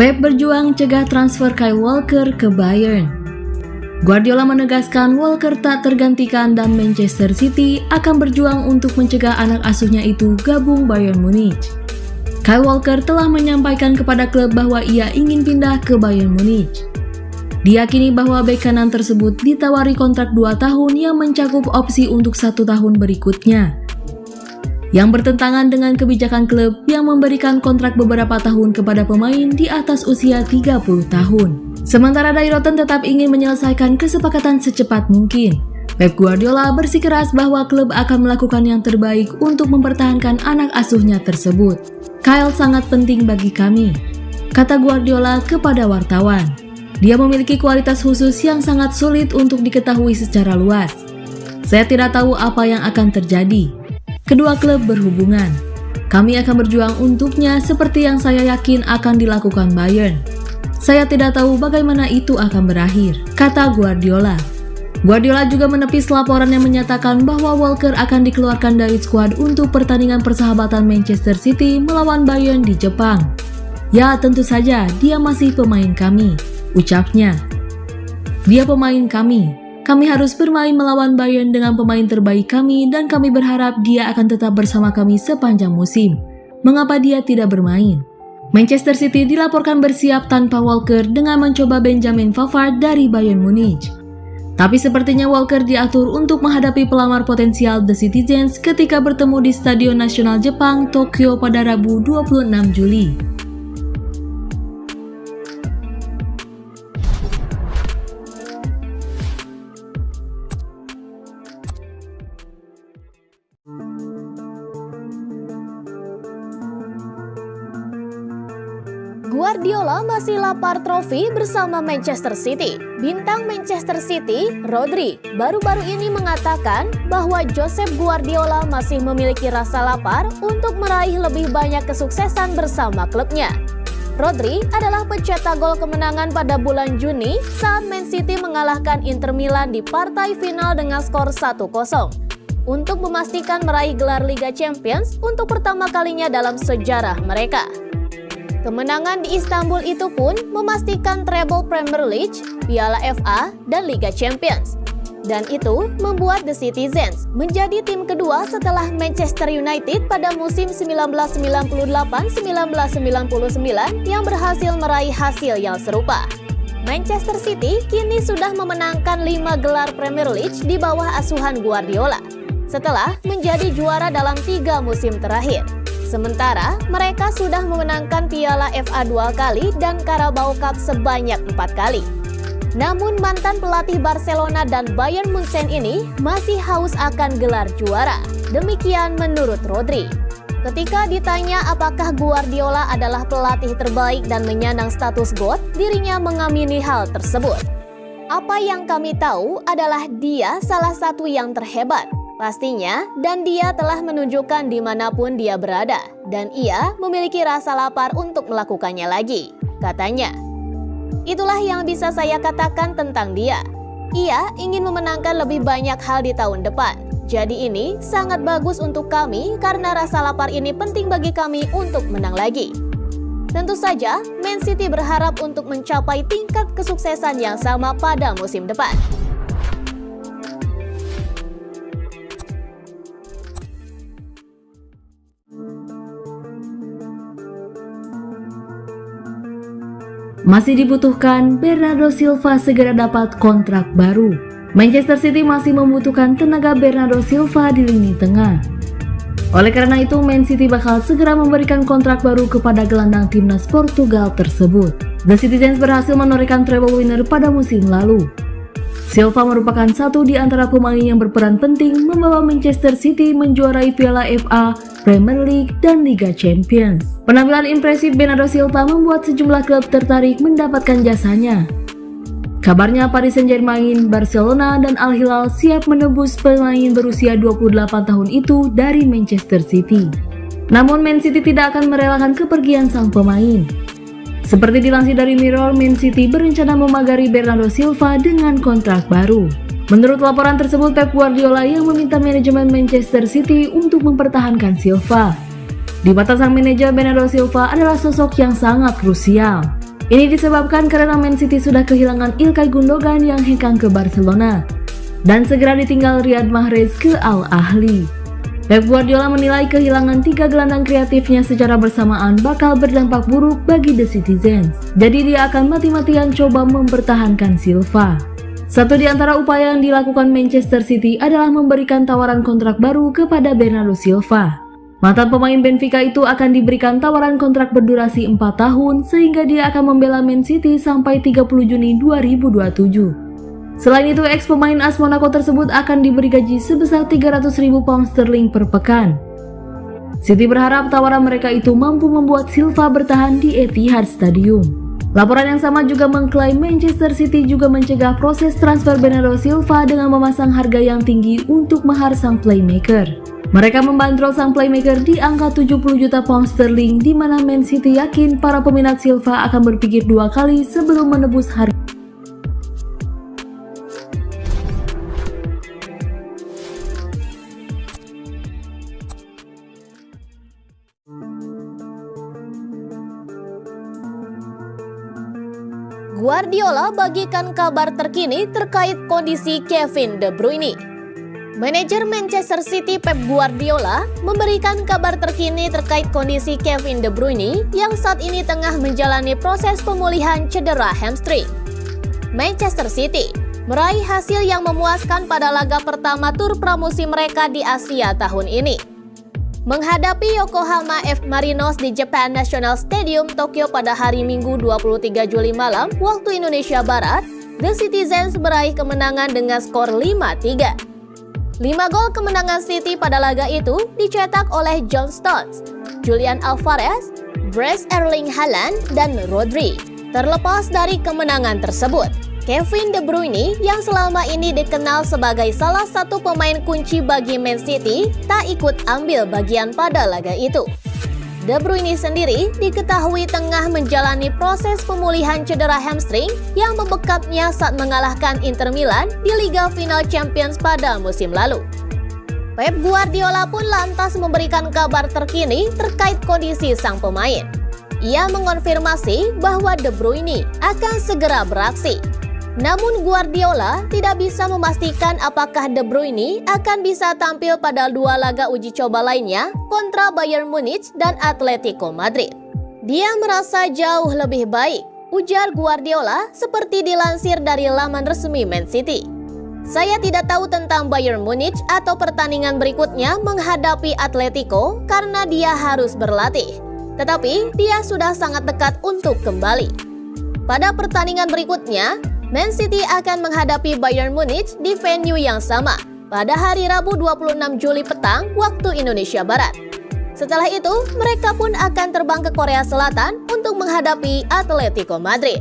Pep berjuang cegah transfer Kyle Walker ke Bayern. Guardiola menegaskan Walker tak tergantikan dan Manchester City akan berjuang untuk mencegah anak asuhnya itu gabung Bayern Munich. Kyle Walker telah menyampaikan kepada klub bahwa ia ingin pindah ke Bayern Munich. Diyakini bahwa bek kanan tersebut ditawari kontrak 2 tahun yang mencakup opsi untuk 1 tahun berikutnya, yang bertentangan dengan kebijakan klub yang memberikan kontrak beberapa tahun kepada pemain di atas usia 30 tahun. Sementara Dairoten tetap ingin menyelesaikan kesepakatan secepat mungkin. Pep Guardiola bersikeras bahwa klub akan melakukan yang terbaik untuk mempertahankan anak asuhnya tersebut. Kyle sangat penting bagi kami, kata Guardiola kepada wartawan. Dia memiliki kualitas khusus yang sangat sulit untuk diketahui secara luas. Saya tidak tahu apa yang akan terjadi. Kedua klub berhubungan. Kami akan berjuang untuknya seperti yang saya yakin akan dilakukan Bayern. Saya tidak tahu bagaimana itu akan berakhir, kata Guardiola. Guardiola juga menepis laporan yang menyatakan bahwa Walker akan dikeluarkan dari skuad untuk pertandingan persahabatan Manchester City melawan Bayern di Jepang. Ya, tentu saja dia masih pemain kami, ucapnya. Dia pemain kami. Kami harus bermain melawan Bayern dengan pemain terbaik kami dan kami berharap dia akan tetap bersama kami sepanjang musim. Mengapa dia tidak bermain? Manchester City dilaporkan bersiap tanpa Walker dengan mencoba Benjamin Pavard dari Bayern Munich. Tapi sepertinya Walker diatur untuk menghadapi pelamar potensial The Citizens ketika bertemu di Stadion Nasional Jepang, Tokyo pada Rabu 26 Juli. Guardiola masih lapar trofi bersama Manchester City. Bintang Manchester City, Rodri, baru-baru ini mengatakan bahwa Josep Guardiola masih memiliki rasa lapar untuk meraih lebih banyak kesuksesan bersama klubnya. Rodri adalah pencetak gol kemenangan pada bulan Juni saat Man City mengalahkan Inter Milan di partai final dengan skor 1-0 untuk memastikan meraih gelar Liga Champions untuk pertama kalinya dalam sejarah mereka. Kemenangan di Istanbul itu pun memastikan treble Premier League, Piala FA, dan Liga Champions. Dan itu membuat The Citizens menjadi tim kedua setelah Manchester United pada musim 1998-1999 yang berhasil meraih hasil yang serupa. Manchester City kini sudah memenangkan 5 gelar Premier League di bawah asuhan Guardiola, setelah menjadi juara dalam 3 musim terakhir. Sementara mereka sudah memenangkan Piala FA 2 kali dan Carabao Cup sebanyak 4 kali. Namun mantan pelatih Barcelona dan Bayern Munchen ini masih haus akan gelar juara. Demikian menurut Rodri. Ketika ditanya apakah Guardiola adalah pelatih terbaik dan menyandang status GOAT, dirinya mengamini hal tersebut. Apa yang kami tahu adalah dia salah satu yang terhebat. Pastinya, dan dia telah menunjukkan dimanapun dia berada, dan ia memiliki rasa lapar untuk melakukannya lagi, katanya. Itulah yang bisa saya katakan tentang dia. Ia ingin memenangkan lebih banyak hal di tahun depan. Jadi ini sangat bagus untuk kami karena rasa lapar ini penting bagi kami untuk menang lagi. Tentu saja, Man City berharap untuk mencapai tingkat kesuksesan yang sama pada musim depan. Masih dibutuhkan, Bernardo Silva segera dapat kontrak baru. Manchester City masih membutuhkan tenaga Bernardo Silva di lini tengah. Oleh karena itu, Man City bakal segera memberikan kontrak baru kepada gelandang timnas Portugal tersebut. The Citizens berhasil menorehkan treble winner pada musim lalu. Silva merupakan satu di antara pemain yang berperan penting membawa Manchester City menjuarai Piala FA, Premier League, dan Liga Champions. Penampilan impresif Bernardo Silva membuat sejumlah klub tertarik mendapatkan jasanya. Kabarnya Paris Saint-Germain, Barcelona, dan Al Hilal siap menebus pemain berusia 28 tahun itu dari Manchester City. Namun Man City tidak akan merelakan kepergian sang pemain. Seperti dilansir dari Mirror, Man City berencana memagari Bernardo Silva dengan kontrak baru. Menurut laporan tersebut, Pep Guardiola yang meminta manajemen Manchester City untuk mempertahankan Silva. Di mata sang manajer, Bernardo Silva adalah sosok yang sangat krusial. Ini disebabkan karena Man City sudah kehilangan Ilkay Gundogan yang hengkang ke Barcelona dan segera ditinggal Riyad Mahrez ke Al Ahly. Pep Guardiola menilai kehilangan 3 gelandang kreatifnya secara bersamaan bakal berdampak buruk bagi The Citizens. Jadi dia akan mati-matian coba mempertahankan Silva. Satu di antara upaya yang dilakukan Manchester City adalah memberikan tawaran kontrak baru kepada Bernardo Silva. Mantan pemain Benfica itu akan diberikan tawaran kontrak berdurasi 4 tahun sehingga dia akan membela Man City sampai 30 Juni 2027. Selain itu, ex pemain AS Monaco tersebut akan diberi gaji sebesar 300.000 pound sterling per pekan. City berharap tawaran mereka itu mampu membuat Silva bertahan di Etihad Stadium. Laporan yang sama juga mengklaim Manchester City juga mencegah proses transfer Bernardo Silva dengan memasang harga yang tinggi untuk mahar sang playmaker. Mereka membandrol sang playmaker di angka 70 juta pound sterling, di mana Man City yakin para peminat Silva akan berpikir 2 kali sebelum menebus harga. Guardiola bagikan kabar terkini terkait kondisi Kevin De Bruyne. Manajer Manchester City Pep Guardiola memberikan kabar terkini terkait kondisi Kevin De Bruyne yang saat ini tengah menjalani proses pemulihan cedera hamstring. Manchester City meraih hasil yang memuaskan pada laga pertama tur pramusim mereka di Asia tahun ini. Menghadapi Yokohama F. Marinos di Japan National Stadium, Tokyo pada hari Minggu 23 Juli malam waktu Indonesia Barat, The Citizens meraih kemenangan dengan skor 5-3. 5 gol kemenangan City pada laga itu dicetak oleh John Stones, Julian Alvarez, Bryce Erling Haaland, dan Rodri. Terlepas dari kemenangan tersebut, Kevin De Bruyne yang selama ini dikenal sebagai salah satu pemain kunci bagi Man City tak ikut ambil bagian pada laga itu. De Bruyne sendiri diketahui tengah menjalani proses pemulihan cedera hamstring yang membekapnya saat mengalahkan Inter Milan di Liga Final Champions pada musim lalu. Pep Guardiola pun lantas memberikan kabar terkini terkait kondisi sang pemain. Ia mengonfirmasi bahwa De Bruyne akan segera beraksi. Namun Guardiola tidak bisa memastikan apakah De Bruyne akan bisa tampil pada 2 laga uji coba lainnya kontra Bayern Munich dan Atletico Madrid. Dia merasa jauh lebih baik, ujar Guardiola seperti dilansir dari laman resmi Man City. Saya tidak tahu tentang Bayern Munich atau pertandingan berikutnya menghadapi Atletico karena dia harus berlatih. Tetapi dia sudah sangat dekat untuk kembali. Pada pertandingan berikutnya, Man City akan menghadapi Bayern Munich di venue yang sama pada hari Rabu 26 Juli petang waktu Indonesia Barat. Setelah itu, mereka pun akan terbang ke Korea Selatan untuk menghadapi Atletico Madrid.